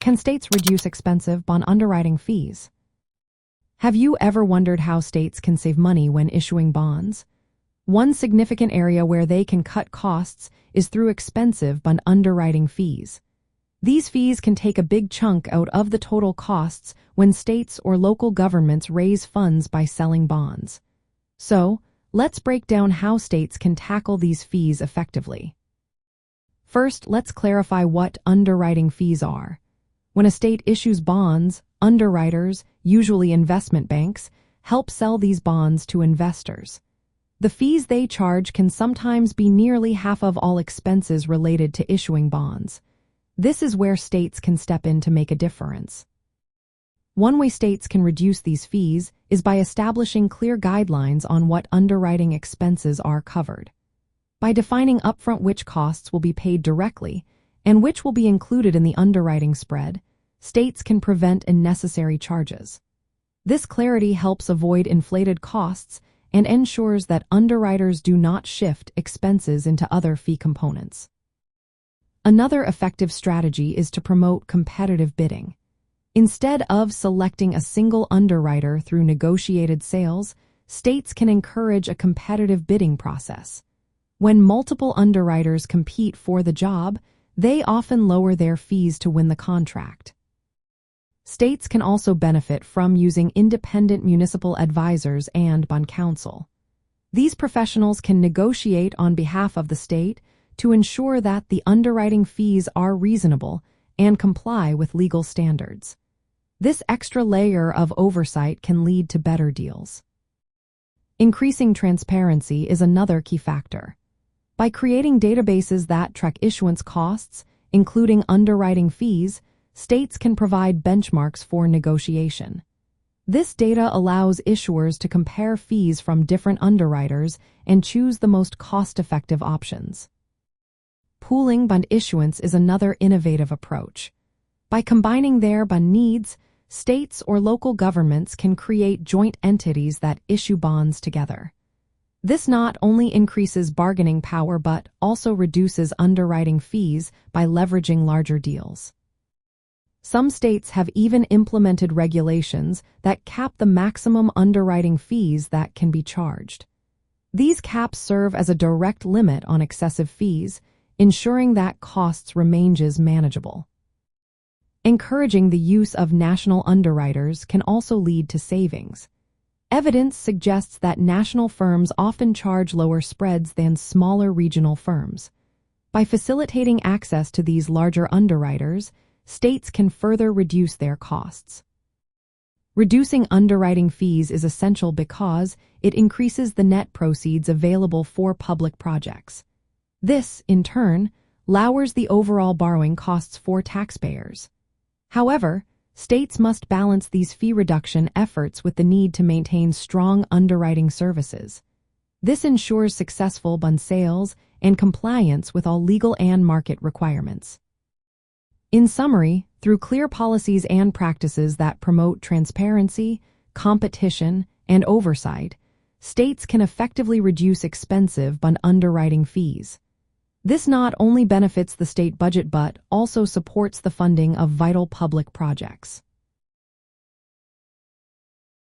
Can states reduce expensive bond underwriting fees? Have you ever wondered how states can save money when issuing bonds? One significant area where they can cut costs is through expensive bond underwriting fees. These fees can take a big chunk out of the total costs when states or local governments raise funds by selling bonds. So, let's break down how states can tackle these fees effectively. First, let's clarify what underwriting fees are. When a state issues bonds, underwriters, usually investment banks, help sell these bonds to investors. The fees they charge can sometimes be nearly half of all expenses related to issuing bonds. This is where states can step in to make a difference. One way states can reduce these fees is by establishing clear guidelines on what underwriting expenses are covered. By defining upfront which costs will be paid directly and which will be included in the underwriting spread, states can prevent unnecessary charges. This clarity helps avoid inflated costs and ensures that underwriters do not shift expenses into other fee components. Another effective strategy is to promote competitive bidding. Instead of selecting a single underwriter through negotiated sales, states can encourage a competitive bidding process. When multiple underwriters compete for the job, they often lower their fees to win the contract. States can also benefit from using independent municipal advisors and bond counsel. These professionals can negotiate on behalf of the state to ensure that the underwriting fees are reasonable and comply with legal standards. This extra layer of oversight can lead to better deals. Increasing transparency is another key factor. By creating databases that track issuance costs, including underwriting fees, states can provide benchmarks for negotiation. This data allows issuers to compare fees from different underwriters and choose the most cost-effective options. Pooling bond issuance is another innovative approach. By combining their bond needs, states or local governments can create joint entities that issue bonds together. This not only increases bargaining power but also reduces underwriting fees by leveraging larger deals. Some states have even implemented regulations that cap the maximum underwriting fees that can be charged. These caps serve as a direct limit on excessive fees, ensuring that costs remain manageable. Encouraging the use of national underwriters can also lead to savings. Evidence suggests that national firms often charge lower spreads than smaller regional firms. By facilitating access to these larger underwriters, states can further reduce their costs. Reducing underwriting fees is essential because it increases the net proceeds available for public projects. This, in turn, lowers the overall borrowing costs for taxpayers. However, states must balance these fee reduction efforts with the need to maintain strong underwriting services. This ensures successful bond sales and compliance with all legal and market requirements. In summary, through clear policies and practices that promote transparency, competition, and oversight, states can effectively reduce expensive bond underwriting fees. This not only benefits the state budget but also supports the funding of vital public projects.